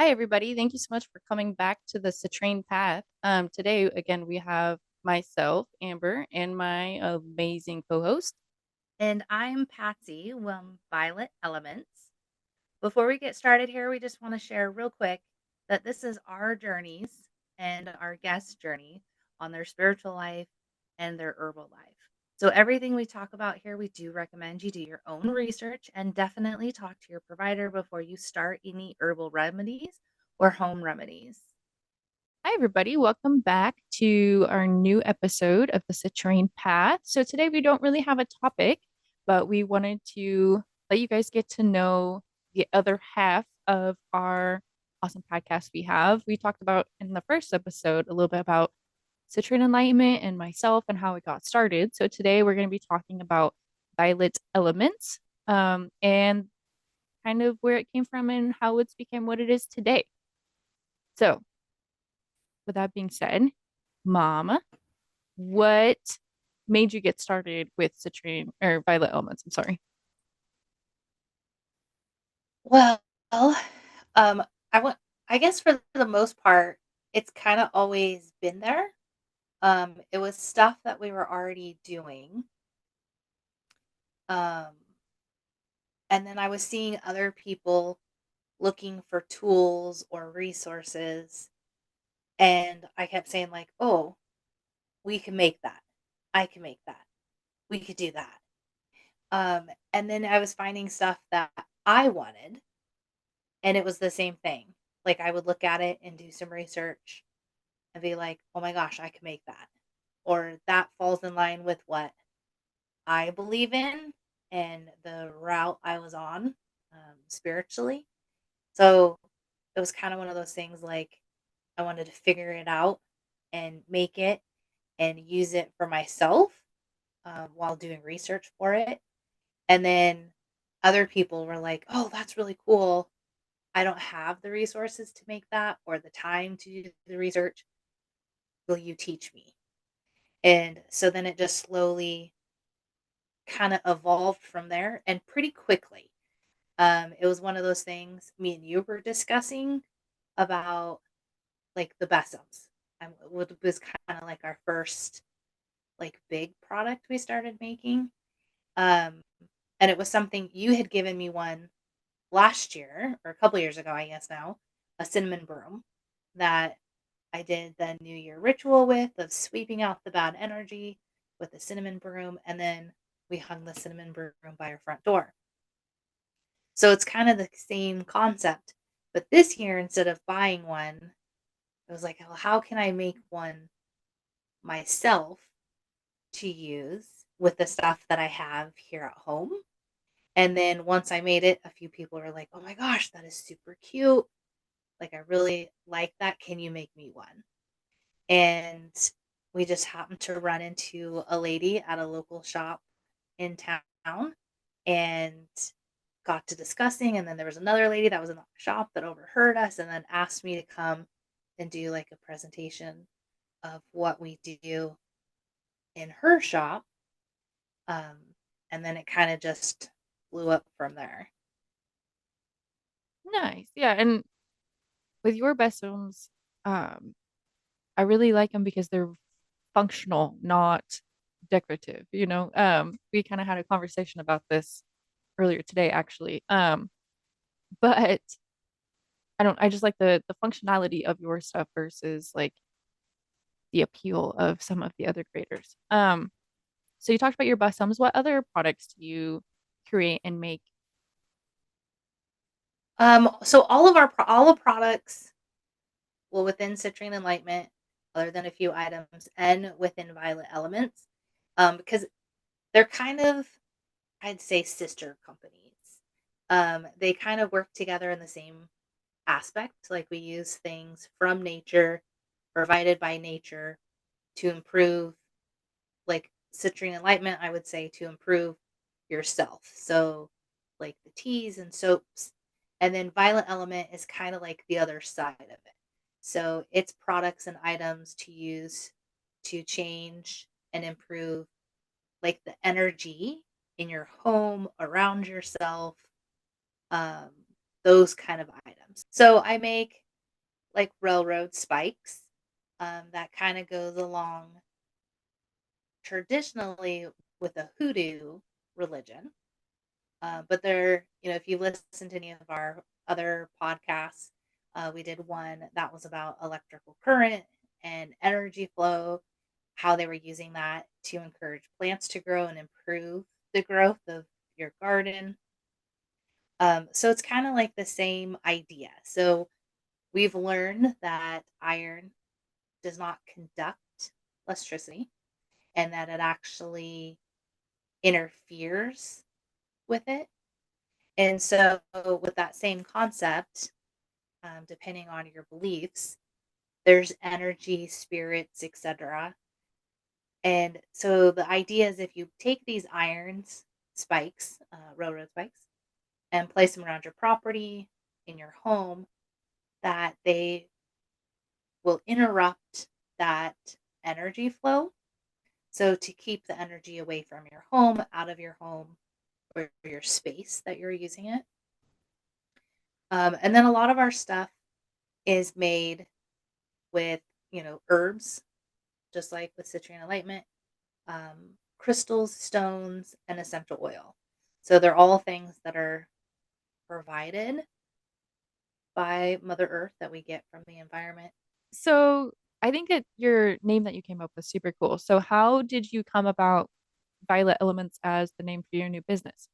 Hi, everybody. Thank you so much for coming back to the Citrine Path. Today, again, we have myself, Amber, and my amazing co-host. And I'm Patsy from Violet Elements. Before we get started here, we just want to share real quick that this is our journeys and our guest journey on their spiritual life and their herbal life. So, everything we talk about here, we do recommend you do your own research and definitely talk to your provider before you start any herbal remedies or home remedies. Hi, everybody. Welcome back to our new episode of the Citrine Path. So today we don't really have a topic, but we wanted to let you guys get to know the other half of our awesome podcast we have. We talked about in the first episode a little bit about Citrine Enlightenment and myself and how it got started. So today we're going to be talking about Violet Elements, and kind of where it came from and how it's become what it is today. So, with that being said, Mom, what made you get started with Citrine or Violet Elements? I'm sorry. Well, um, I want I guess for the most part, it's kinda always been there. It was stuff that we were already doing, um, and then I was seeing other people looking for tools or resources, and I kept saying like, "Oh, we can make that. I can make that. We could do that." And then I was finding stuff that I wanted, and it was the same thing. Like, I would look at it and do some research and be like, "Oh my gosh, I can make that." Or that falls in line with what I believe in and the route I was on, spiritually. So it was kind of one of those things like I wanted to figure it out and make it and use it for myself while doing research for it. And then other people were like, "Oh, that's really cool. I don't have the resources to make that or the time to do the research. Will you teach me?" And so then it just slowly kind of evolved from there and pretty quickly. It was one of those things me and you were discussing about like the Bessums. What was kind of like our first like big product we started making. Um, and it was something you had given me one last year or a couple years ago, I guess now, a cinnamon broom that I did the New Year ritual with of sweeping out the bad energy with the cinnamon broom, and then we hung the cinnamon broom by our front door. So it's kind of the same concept. But this year, instead of buying one, I was like, well, how can I make one myself to use with the stuff that I have here at home? And then once I made it, a few people were like, oh my gosh, that is super cute. Like, I really like that. Can you make me one? And we just happened to run into a lady at a local shop in town and got to discussing. And then there was another lady that was in the shop that overheard us and then asked me to come and do like a presentation of what we do in her shop. Um, and then it kind of just blew up from there. Nice. Yeah. And with your Bessums, I really like them because they're functional, not decorative. We kind of had a conversation about this earlier today, actually. But I just like the functionality of your stuff versus like the appeal of some of the other creators. So you talked about your Bessums. What other products do you create and make? So all the products, well, within Citrine Enlightenment, other than a few items, and within Violet Elements, because they're kind of, I'd say, sister companies. They kind of work together in the same aspect. Like we use things from nature, provided by nature, to improve, like Citrine Enlightenment, I would say, to improve yourself. So, like the teas and soaps. And then Violet Element is kind of like the other side of it. So, it's products and items to use to change and improve, like the energy in your home, around yourself, um, those kind of items. items. So I make like railroad spikes that kind of goes along traditionally with a hoodoo religion. But they're, if you listen to any of our other podcasts, we did one that was about electrical current and energy flow, how they were using that to encourage plants to grow and improve the growth of your garden. So it's kind of like the same idea. So we've learned that iron does not conduct electricity and that it actually interferes with it. And so, with that same concept, depending on your beliefs, there's energy, spirits, etc. And so, the idea is if you take these irons, spikes, railroad spikes, and place them around your property, in your home, that they will interrupt that energy flow. So, to keep the energy away from your home, out of your home, or your space that you're using it. And then a lot of our stuff is made with, herbs, just like with Citrine Enlightenment, crystals, stones, and essential oil. So they're all things that are provided by Mother Earth that we get from the environment. So I think that your name that you came up with super cool. So how did you come about Violet Elements as the name for your new business?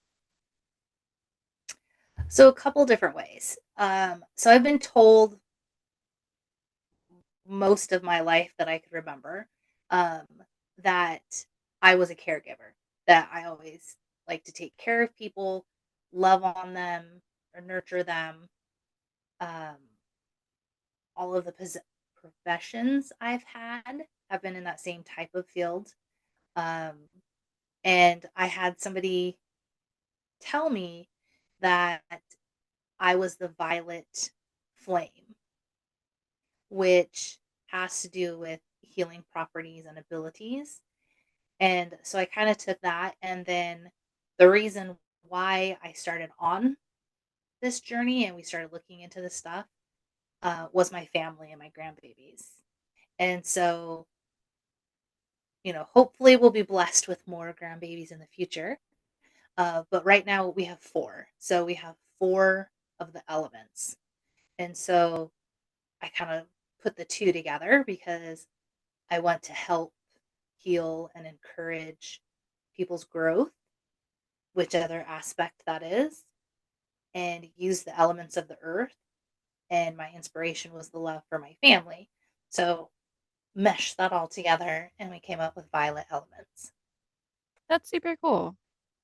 So a couple different ways. So I've been told most of my life that I could remember um, that I was a caregiver, that I always like to take care of people, love on them, or nurture them. Um, all of the professions I've had have been in that same type of field. Um, and I had somebody tell me that I was the violet flame, which has to do with healing properties and abilities. And so I kind of took that. And then the reason why I started on this journey and we started looking into this stuff was my family and my grandbabies. And so, hopefully we'll be blessed with more grandbabies in the future. But right now we have four. So we have four of the elements. And so I kind of put the two together because I want to help heal and encourage people's growth, whichever aspect that is, and use the elements of the earth. And my inspiration was the love for my family. So mesh that all together and we came up with violet elements. That's super cool.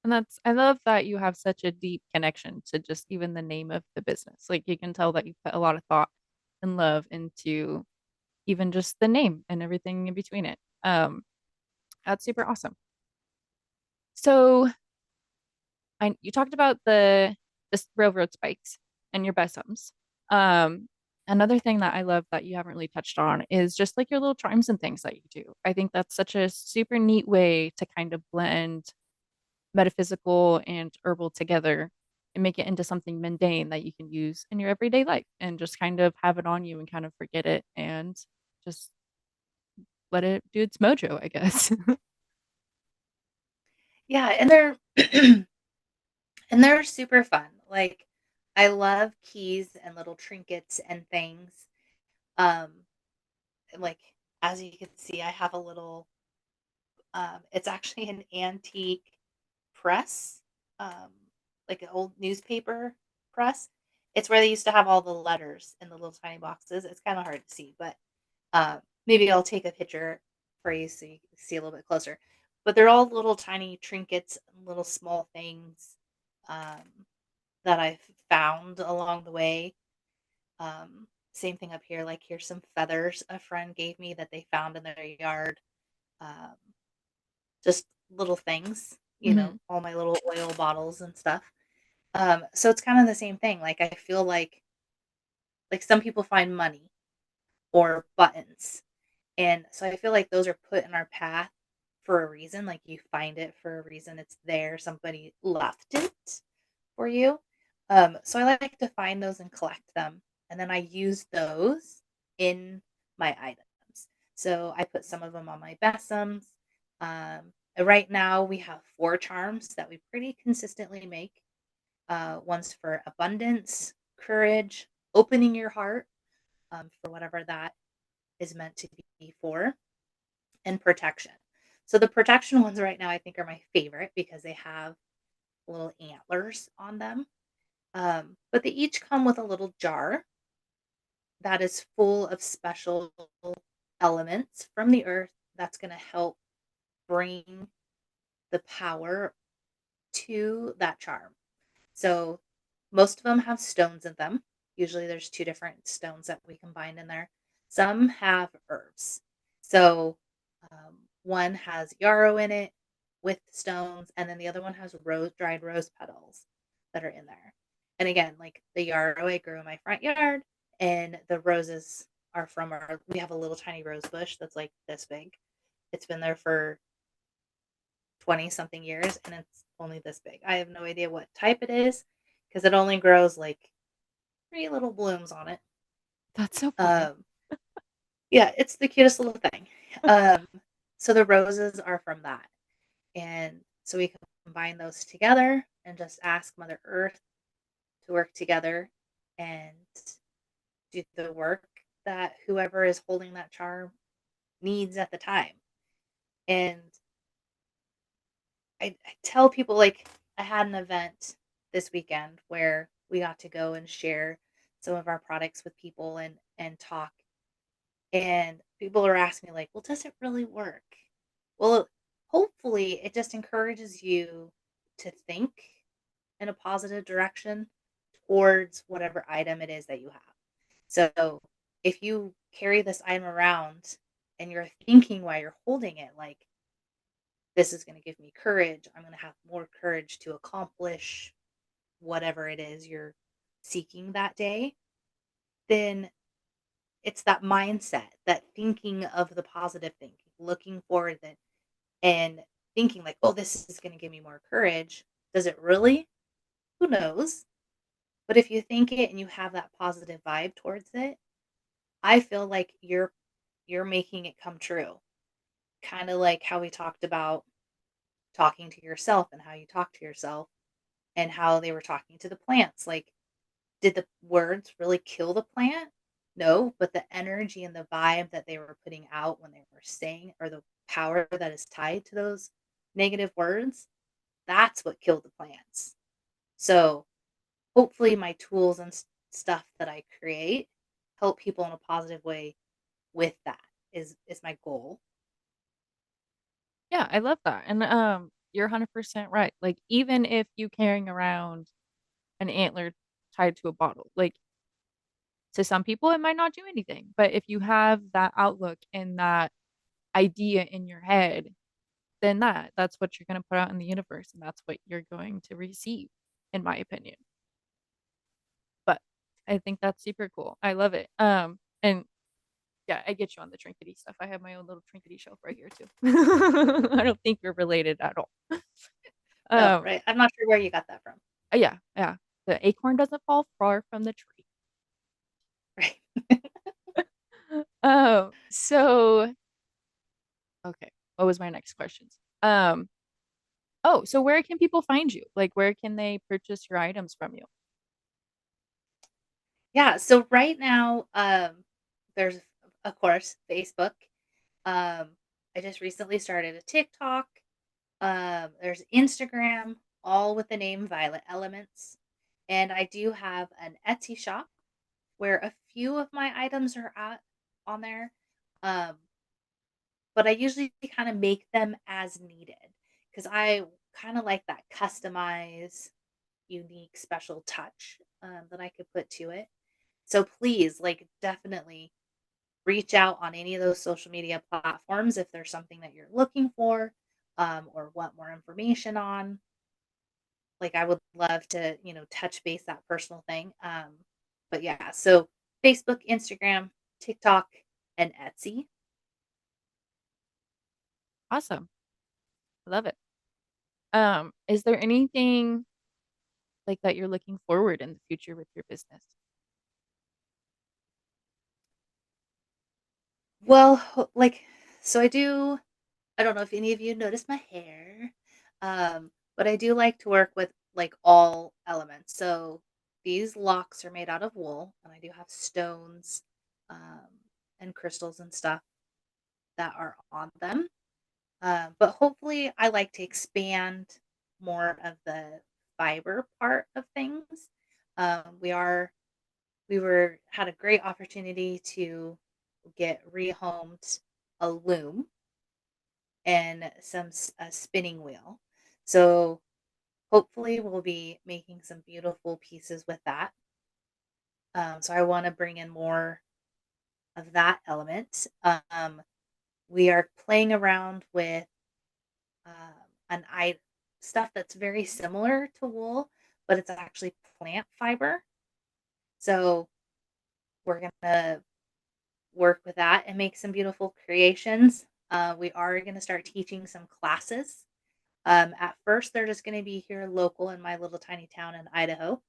And I love that you have such a deep connection to just even the name of the business. Like you can tell that you put a lot of thought and love into even just the name and everything in between it. That's super awesome. So you talked about the railroad spikes and your besoms. Um, Another thing that I love that you haven't really touched on is just like your little charms and things that you do. I think that's such a super neat way to kind of blend metaphysical and herbal together and make it into something mundane that you can use in your everyday life and just kind of have it on you and kind of forget it and just let it do its mojo, I guess. Yeah, and they're and they're super fun. Like I love keys and little trinkets and things. Um like as you can see, I have a little it's actually an antique press, um, like an old newspaper press. It's where they used to have all the letters in the little tiny boxes. It's kind of hard to see, but maybe I'll take a picture for you so you can see a little bit closer. But they're all little tiny trinkets, little small things um, that I've found along the way. Same thing up here. Like here's some feathers a friend gave me that they found in their yard. Um, just little things, Hmm. all my little oil bottles and stuff. So it's kind of the same thing. Like I feel like some people find money or buttons. And so I feel like those are put in our path for a reason. Like you find it for a reason. It's there. Somebody left it for you. So I like to find those and collect them, and then I use those in my items. So I put some of them on my besoms. Right now we have 4 charms that we pretty consistently make. One's for abundance, courage, opening your heart, for whatever that is meant to be for, and protection. So the protection ones right now I think are my favorite because they have little antlers on them. But they each come with a little jar that is full of special elements from the earth that's going to help bring the power to that charm. So most of them have stones in them. Usually there's 2 different stones that we combine in there. Some have herbs. So one has yarrow in it with stones, and then the other one has dried rose petals that are in there. And again, like the yarrow I grew in my front yard, and the roses are from we have a little tiny rose bush that's like this big. It's been there for 20 something years and it's only this big. I have no idea what type it is because it only grows like 3 little blooms on it. That's so funny. Um, yeah, it's the cutest little thing. Um, so the roses are from that. And so we can combine those together and just ask Mother Earth to work together and do the work that whoever is holding that charm needs at the time. And I tell people like I had an event this weekend where we got to go and share some of our products with people and talk. And people are asking me like, "Well, does it really work?" Well, hopefully it just encourages you to think in a positive direction towards whatever item it is that you have. So, if you carry this item around and you're thinking while you're holding it like this is going to give me courage. I'm going to have more courage to accomplish whatever it is you're seeking that day. Then it's that mindset, that thinking of the positive thinking, looking forward that and thinking like, oh, this is going to give me more courage. Does it really? Who knows? But if you think it and you have that positive vibe towards it, I feel like you're making it come true. Kind of like how we talked about talking to yourself and how you talk to yourself and how they were talking to the plants. Like, did the words really kill the plant? No, but the energy and the vibe that they were putting out when they were saying, or the power that is tied to those negative words, that's what killed the plants. So, hopefully, my tools and stuff that I create help people in a positive way with that is my goal. Yeah, I love that. And you're 100% right. Like even if you carrying around an antler tied to a bottle, like to some people it might not do anything. But if you have that outlook and that idea in your head, then that's what you're going to put out in the universe and that's what you're going to receive, in my opinion. But I think that's super cool. I love it. And yeah, I get you on the trinkety stuff. I have my own little trinkety shelf right here too. I don't think we're related at all. No, Um, right? I'm not sure where you got that from. yeah, yeah. The acorn doesn't fall far from the tree. Right. So okay, what was my next questions? Oh, so where can people find you? Like, where can they purchase your items from you? Yeah, so right now, there's of course Facebook. I just recently started a TikTok. There's Instagram, all with the name Violet Elements. And I do have an Etsy shop where a few of my items are on there. Um, but I usually kind of make them as needed because I kind of like that customized, unique, special touch that I could put to it. So please, like, definitely reach out on any of those social media platforms if there's something that you're looking for or want more information on. Like, I would love to, touch base that personal thing. But yeah, so Facebook, Instagram, TikTok, and Etsy. Awesome. I love it. Is there anything? like that you're looking forward in the future with your business? Well, so I don't know if any of you noticed my hair, but I do like to work with like all elements. So these locks are made out of wool, and I do have stones um, and crystals and stuff that are on them. But hopefully, I like to expand more of the fiber part of things. We are we were had a great opportunity to get rehomed a loom and a spinning wheel. So hopefully we'll be making some beautiful pieces with that. So I want to bring in more of that element. We are playing around with um, an I stuff that's very similar to wool, but it's actually plant fiber. So we're gonna work with that and make some beautiful creations. We are going to start teaching some classes. At first, they're just going to be here local in my little tiny town in Idaho.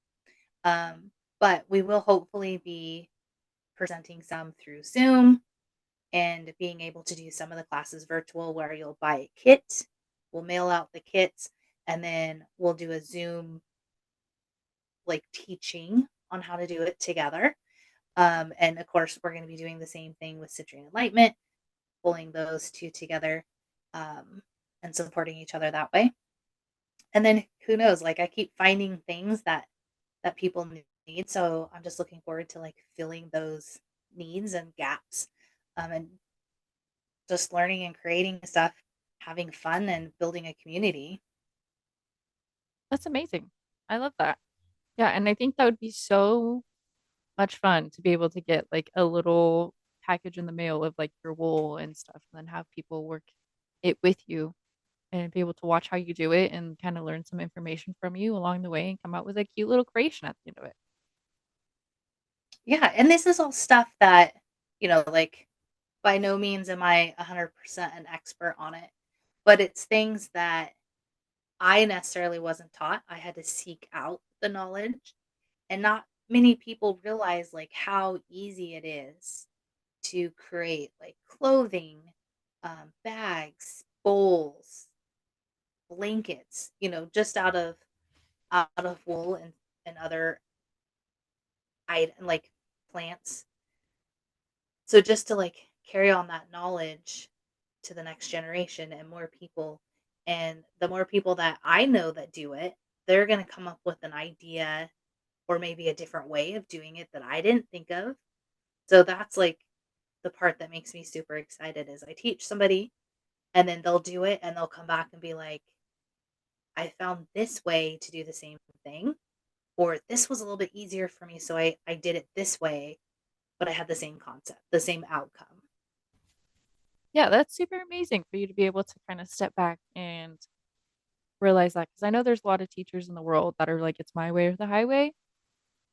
Um, but we will hopefully be presenting some through Zoom and being able to do some of the classes virtual where you'll buy a kit, we'll mail out the kits, and then we'll do a Zoom like teaching on how to do it together. And of course, we're going to be doing the same thing with Citrine Enlightenment, pulling those two together um, and supporting each other that way. And then who knows? Like I keep finding things that people need, so I'm just looking forward to like filling those needs and gaps, and just learning and creating stuff, having fun, and building a community. That's amazing. I love that. Yeah, and I think that would be so much fun to be able to get like a little package in the mail of like your wool and stuff, and then have people work it with you and be able to watch how you do it and kind of learn some information from you along the way and come out with a cute little creation at the end of it. Yeah, and this is all stuff that like by no means am I 100% an expert on it, but it's things that I necessarily wasn't taught. I had to seek out the knowledge, and not many people realize like how easy it is to create like clothing, bags, bowls, blankets, just out of wool and other like plants. So just to like carry on that knowledge to the next generation and more people, and the more people that I know that do it, they're going to come up with an idea or maybe a different way of doing it that I didn't think of. So that's like the part that makes me super excited is I teach somebody and then they'll do it and they'll come back and be like, I found this way to do the same thing, or this was a little bit easier for me, so I did it this way, but I had the same concept, the same outcome. Yeah, that's super amazing for you to be able to kind of step back and realize that, because I know there's a lot of teachers in the world that are like, it's my way or the highway.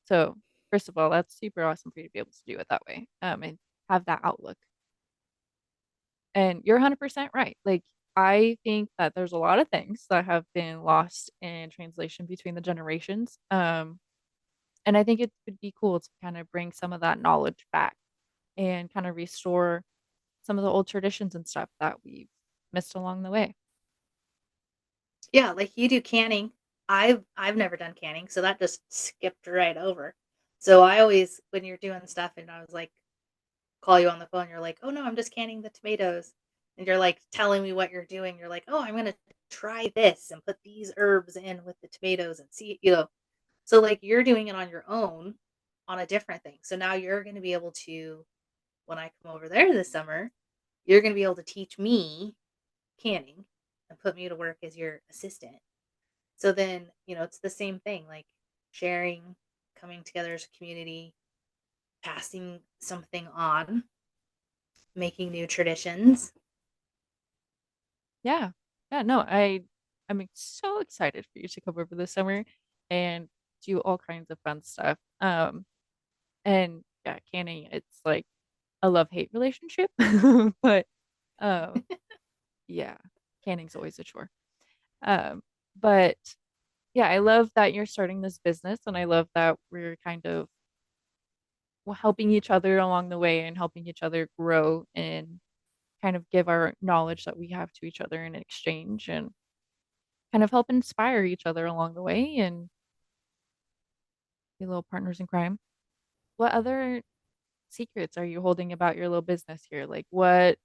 So, first of all, that's super awesome for you to be able to do it that way, and have that outlook. And you're 100% right. Like, I think that there's a lot of things that have been lost in translation between the generations. And I think it would be cool to kind of bring some of that knowledge back and kind of restore some of the old traditions and stuff that we've missed along the way. Yeah, like you do canning. I've never done canning, so that just skipped right over. So I always when you're doing stuff and I was like call you on the phone, you're like, "Oh no, I'm just canning the tomatoes." And you're like telling me what you're doing. You're like, "Oh, I'm going to try this and put these herbs in with the tomatoes and see. So like you're doing it on your own on a different thing. So now you're going to be able to when I come over there this summer, you're going to be able to teach me canning and put me to work as your assistant. So then, it's the same thing, like sharing, coming together as a community, passing something on, making new traditions. Yeah. Yeah, no, I'm so excited for you to come over this summer and do all kinds of fun stuff. And yeah, canning, it's like a love-hate relationship. But um yeah, canning's always a chore. Um, but Yeah, I love that you're starting this business, and I love that we're kind of helping each other along the way and helping each other grow and kind of give our knowledge that we have to each other in exchange and kind of help inspire each other along the way and be little partners in crime. What other secrets are you holding about your little business here? Like what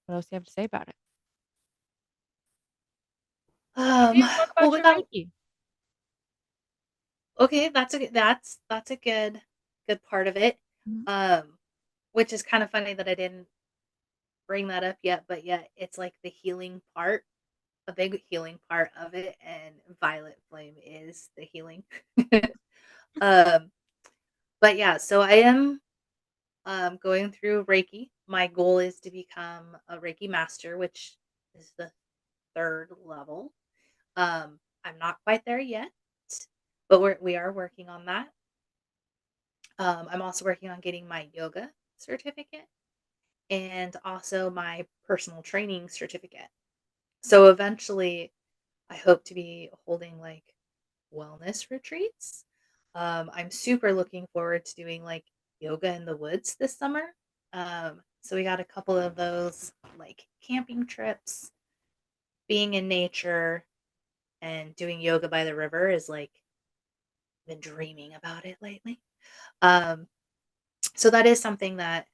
else do you have to say about it? Maybe Um, even talk well, about we your got Reiki. okay. That's a good part of it. Mhm. Um, which is kind of funny that I didn't bring that up yet, but yet it's like the healing part, a big healing part of it, and violet flame is the healing. um, but yeah, so I am going through Reiki. My goal is to become a Reiki master, which is the third level. I'm not quite there yet, but we are working on that. I'm also working on getting my yoga certificate and also my personal training certificate. So eventually, I hope to be holding like wellness retreats. I'm super looking forward to doing like yoga in the woods this summer. So we got a couple of those like camping trips, being in nature, and doing yoga by the river is like been dreaming about it lately. Um, so that is something that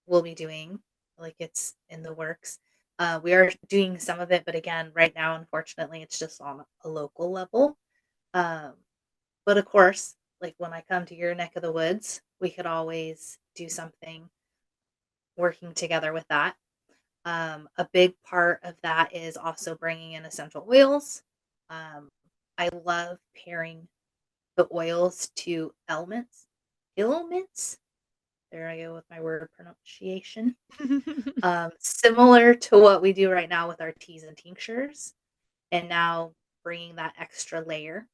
we'll be doing. Like it's in the works. We are doing some of it, but again, right now, unfortunately, it's just on a local level. Um, but of course, like when I come to your neck of the woods, we could always do something working together with that. A big part of that is also bringing in essential oils. Um, I love pairing the oils to elements. Elements? There I go with my word pronunciation. Similar to what we do right now with our teas and tinctures, and now bringing that extra layer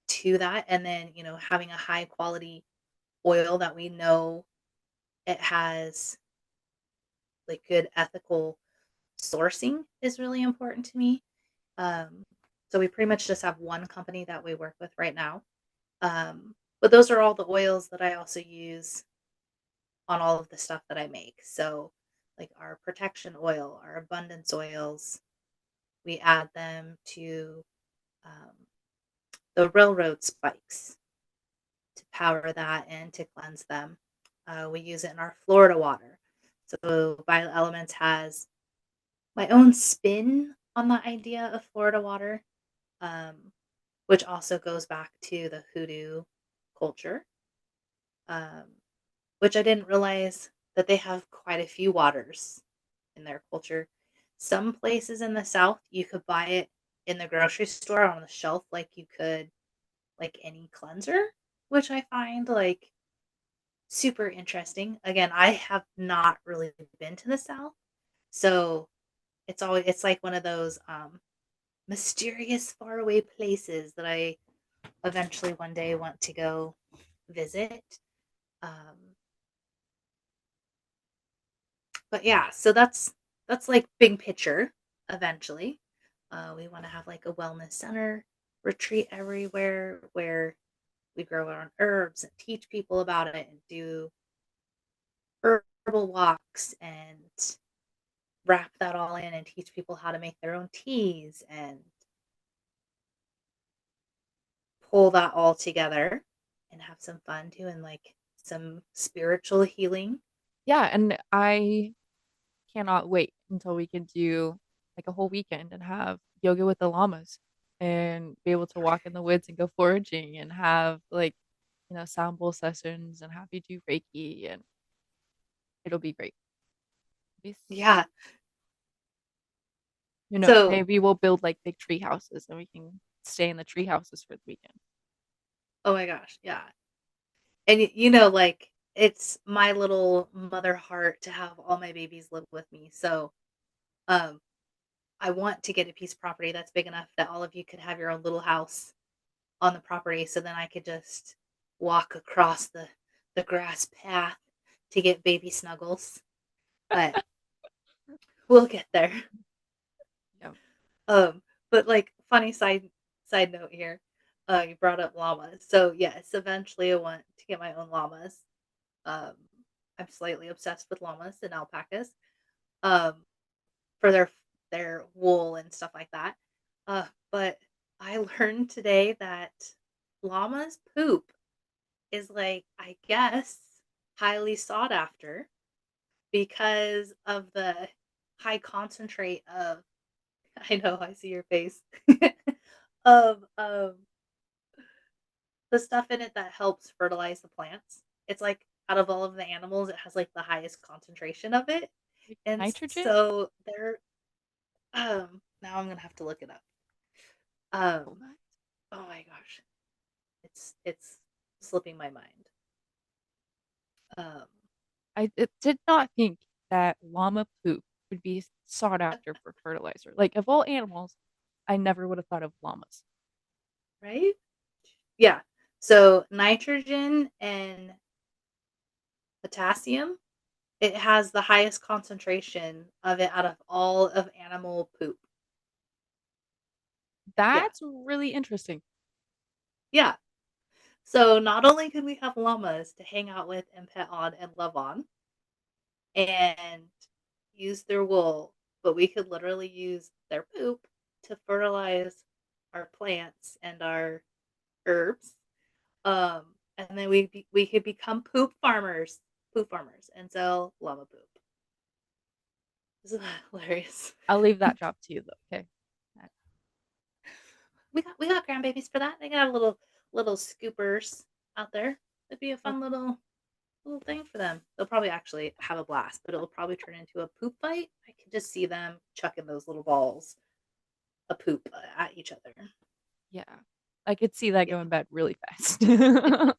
to that, and then having a high quality oil that we know it has like good ethical sourcing is really important to me. Um, so we pretty much just have one company that we work with right now. But those are all the oils that I also use on all of the stuff that I make. So, like our protection oil, our abundance oils, we add them to um, the railroad spikes to power that and to cleanse them. We use it in our Florida water. So, Violet Elements has my own spin on the idea of Florida water, um, which also goes back to the hoodoo culture, um, which I didn't realize that they have quite a few waters in their culture. Some places in the South, you could buy it in the grocery store on the shelf like you could like any cleanser, which I find like super interesting. Again, I have not really been to the South, so it's like one of those mysterious faraway places that I eventually one day want to go visit. Um, but yeah, so that's like big picture. Eventually, we want to have like a wellness center retreat everywhere where we grow our own herbs and teach people about it and do herbal walks and wrap that all in and teach people how to make their own teas and pull that all together and have some fun too and like some spiritual healing. Yeah, and I cannot wait until we can do like a whole weekend and have yoga with the llamas and be able to walk in the woods and go foraging and have like, sound bowl sessions and have you do Reiki and it'll be great. Be Yeah. So, maybe we'll build like big tree houses and we can stay in the tree houses for the weekend. oh my gosh, yeah. And like it's my little mother heart to have all my babies live with me. So, um I want to get a piece of property that's big enough that all of you could have your own little house on the property so then I could just walk across the grass path to get baby snuggles. But we'll get there. Yeah. Um But, like, funny side note here, you brought up llamas. So, yes, eventually I want to get my own llamas. Um, I'm slightly obsessed with llamas and alpacas, um, for their wool and stuff like that. But I learned today that llamas' poop is, like, I guess, highly sought after because of the high concentrate of I know, I see your face. Of, the stuff in it that helps fertilize the plants. It's like out of all of the animals, it has, like, the highest concentration of it, Like and nitrogen? so they're now I'm gonna have to look it up. Um, What? oh my gosh, it's slipping my mind. Um, Did not think that llama poop would be sought after for fertilizer. Like of all animals, I never would have thought of llamas. right? Yeah. So nitrogen and potassium, it has the highest concentration of it out of all of animal poop. Yeah. That's really interesting. Yeah. So not only could we have llamas to hang out with and pet on and love on and use their wool, but we could literally use their poop to fertilize our plants and our herbs. And then we could become poop farmers, and sell llama poop. Isn't that hilarious? I'll leave that job to you though. Okay. We got grandbabies for that. They got little scoopers out there. It'd be a Oh, fun little thing for them. They'll probably actually have a blast, but it'll probably turn into a poop fight. I can just see them chucking those little balls of poop at each other. yeah. I could see that Yeah. going bad really fast. God,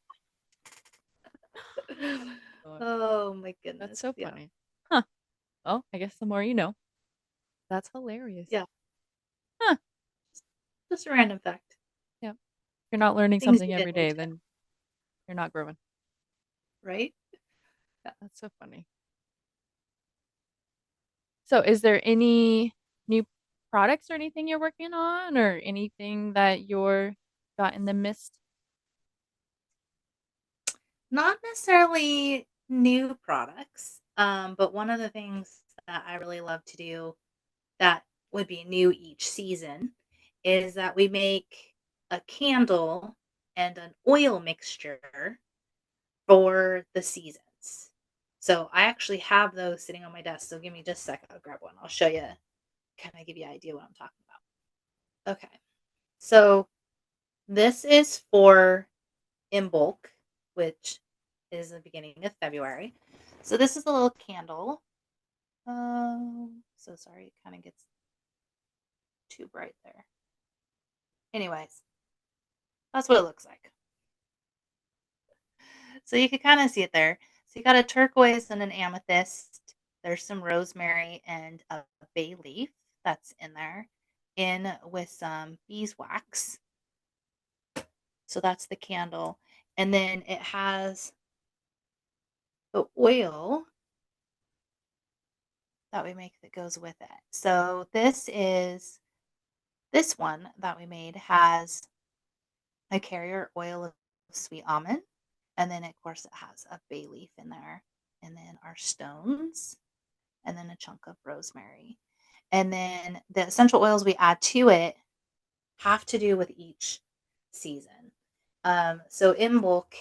Oh my that's goodness. so Yeah. funny. Huh. Well, I guess the more you know. That's hilarious. Yeah. Huh. Just a random fact. Yeah. If you're not learning Things something you every didn't know day, today, then you're not growing. right? Yeah. That's so funny. So, is there any new products or anything you're working on or anything that you're got in the mist? Not necessarily new products, but one of the things that I really love to do that would be new each season is that we make a candle and an oil mixture for the seasons. So I actually have those sitting on my desk. So give me just a second. I'll grab one. I'll show you, kind of give you an idea what I'm talking about. Okay. So this is for in bulk, which is the beginning of February. So this is a little candle. So sorry, it kind of gets too bright there. Anyways, that's what it looks like. So you can kind of see it there. So you got a turquoise and an amethyst. There's some rosemary and a bay leaf that's in there, in with some beeswax. So that's the candle. And then it has the oil that we make that goes with it. So this one that we made has a carrier oil of sweet almond, and then of course it has a bay leaf in there, and then our stones, and then a chunk of rosemary. And then the essential oils we add to it have to do with each season. So in bulk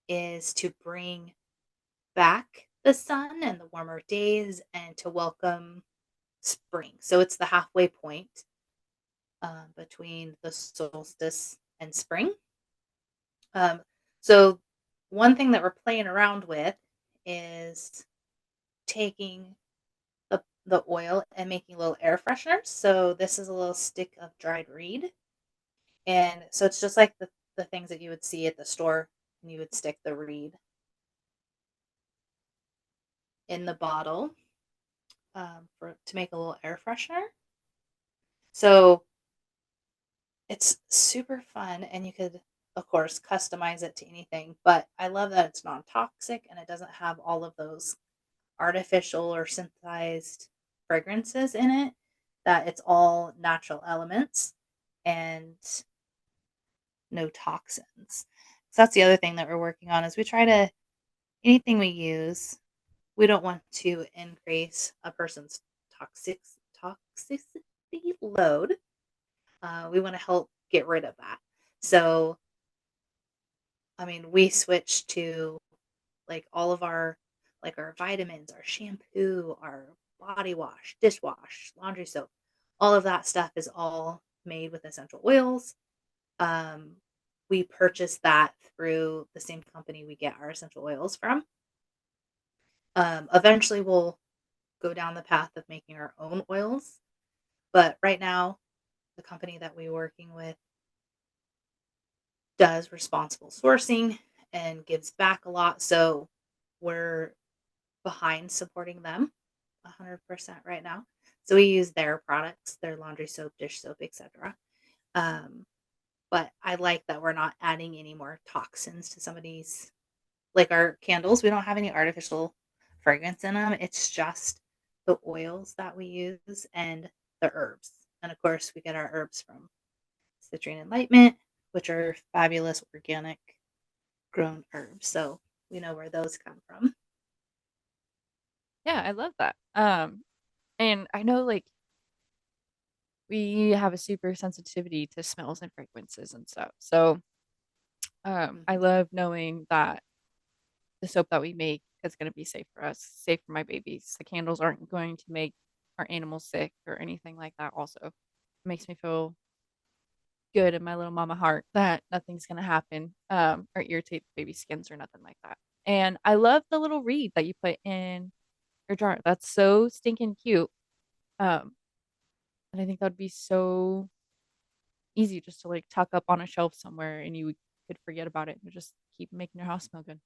is to bring back the sun and the warmer days and to welcome spring. So it's the halfway point between the solstice and spring. Um, so one thing that we're playing around with is taking the oil and making little air fresheners. So this is a little stick of dried reed. And so it's just like the things that you would see at the store, and you would stick the reed in the bottle for to make a little air freshener. So it's super fun, and you could, of course, customize it to anything. But I love that it's non toxic and it doesn't have all of those artificial or synthesized fragrances in it that it's all natural elements and no toxins. So that's the other thing that we're working on is we try to anything we use, we don't want to increase a person's toxic toxicity load. We want to help get rid of that. So, I mean, we switched to like all of our like our vitamins, our shampoo, our body wash, dishwash, laundry soap, all of that stuff is all made with essential oils. Um, we purchase that through the same company we get our essential oils from. Eventually, we'll go down the path of making our own oils, but right now, the company that we're working with does responsible sourcing and gives back a lot. So we're behind supporting them 100% right now. So we use their products, their laundry soap, dish soap, etc. Um, but I like that we're not adding any more toxins to some of these, like our candles. We don't have any artificial fragrance in them. It's just the oils that we use and the herbs. And of course, we get our herbs from Citrine Enlightenment, which are fabulous organic grown herbs. So we know where those come from. Yeah, I love that. And I know like we have a super sensitivity to smells and fragrances and stuff. So I Mhm. love knowing that the soap that we make is going to be safe for us, safe for my babies. The candles aren't going to make our animals sick or anything like that. Also, it makes me feel good in my little mama heart that nothing's going to happen or irritate the baby skins or nothing like that. And I love the little reed that you put in your jar. That's so stinking cute. Um, and I think that would be so easy just to like tuck up on a shelf somewhere and you could forget about it and just keep making your house smell good.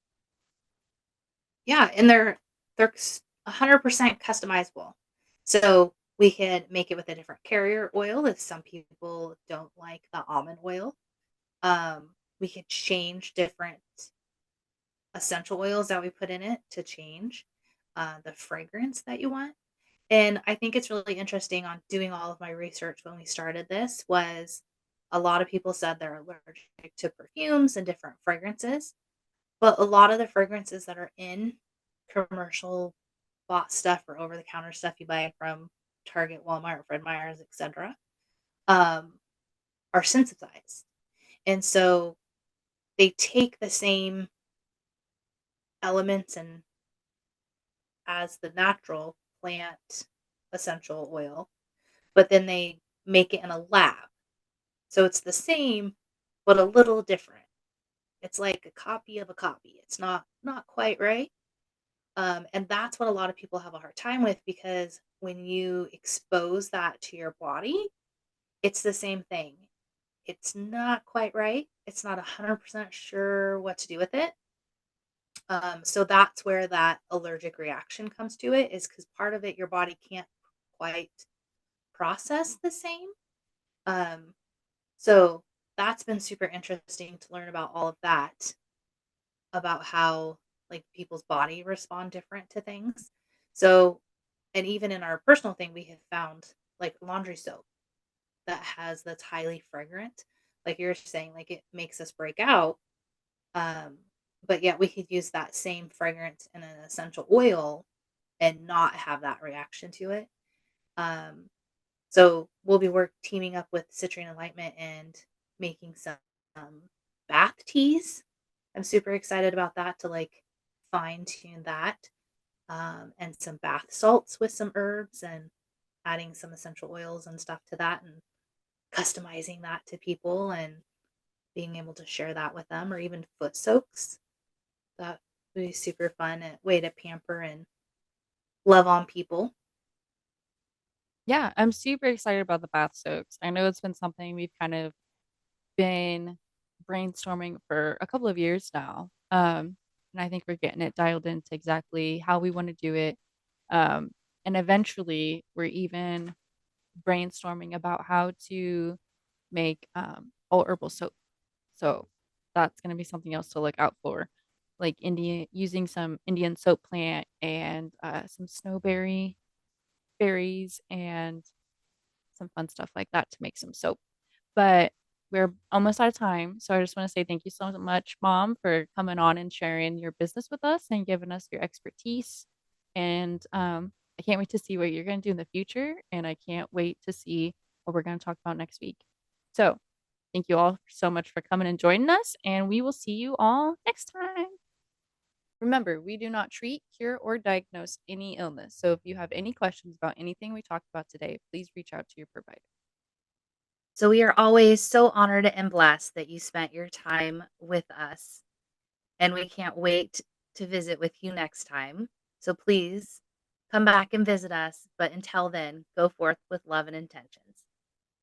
Yeah, and they're 100% customizable. So we could make it with a different carrier oil if some people don't like the almond oil. We could change different essential oils that we put in it to change the fragrance that you want. And I think it's really interesting on doing all of my research when we started this was a lot of people said they're allergic to perfumes and different fragrances, but a lot of the fragrances that are in commercial bought stuff or over the counter stuff you buy from Target, Walmart, Fred Meyer's, etc., um, are synthesized. And so they take the same elements and as the natural plant essential oil, but then they make it in a lab. So it's the same, but a little different. It's like a copy of a copy. It's not quite right. And that's what a lot of people have a hard time with because when you expose that to your body, it's the same thing. It's not quite right. It's not 100% sure what to do with it. So that's where that allergic reaction comes to it, is because part of it your body can't quite process the same. Um, so that's been super interesting to learn about all of that, about how like people's body respond different to things. So, and even in our personal thing, we have found like laundry soap that that's highly fragrant. Like you're saying, like it makes us break out. Um, but yet we could use that same fragrance in an essential oil and not have that reaction to it. Um, so we'll be teaming up with Citrine Enlightenment and making some bath teas. I'm super excited about that to like fine tune that, and some bath salts with some herbs and adding some essential oils and stuff to that and customizing that to people and being able to share that with them or even foot soaks. That would be super fun, a way to pamper and love on people. Yeah, I'm super excited about the bath soaks. I know it's been something we've kind of been brainstorming for a couple of years now. And I think we're getting it dialed into exactly how we want to do it. Um, and eventually, we're even brainstorming about how to make all herbal soap. So that's going to be something else to look out for, like Indian using some Indian soap plant and some snowberry berries and some fun stuff like that to make some soap. But we're almost out of time. So I just want to say thank you so much, Mom, for coming on and sharing your business with us and giving us your expertise. And I can't wait to see what you're going to do in the future. And I can't wait to see what we're going to talk about next week. So thank you all so much for coming and joining us. And we will see you all next time. Remember, we do not treat, cure, or diagnose any illness. So if you have any questions about anything we talked about today, please reach out to your provider. So we are always so honored and blessed that you spent your time with us, and we can't wait to visit with you next time. So please come back and visit us. But until then, go forth with love and intention.